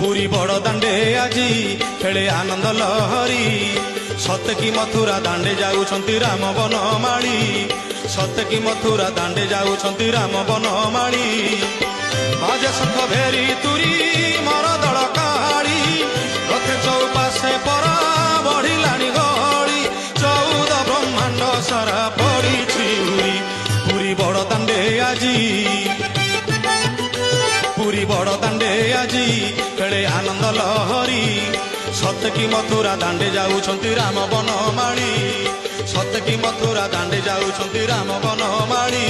पुरी बड़ दांडे आजी खेले आनंद लहरी सत की मथुरा दांडे जाऊछंती राम बनमाली सत की मथुरा दांडे जाऊछंती राम बनमाली बाजे शंख भेरी तुरी मर दल काली रथे चौपाशे परा बढ़िलानी गहली 14 ब्रह्मांड सारा पड़ी उरी पुरी बड़ दांडे आजी पुरी बड़ दांडे आजी खेले आनंद लहरी सत की मथुरा दांडे जाऊछंती राम बनमाली सत की मथुरा दांडे जाऊछंती राम बनमाली।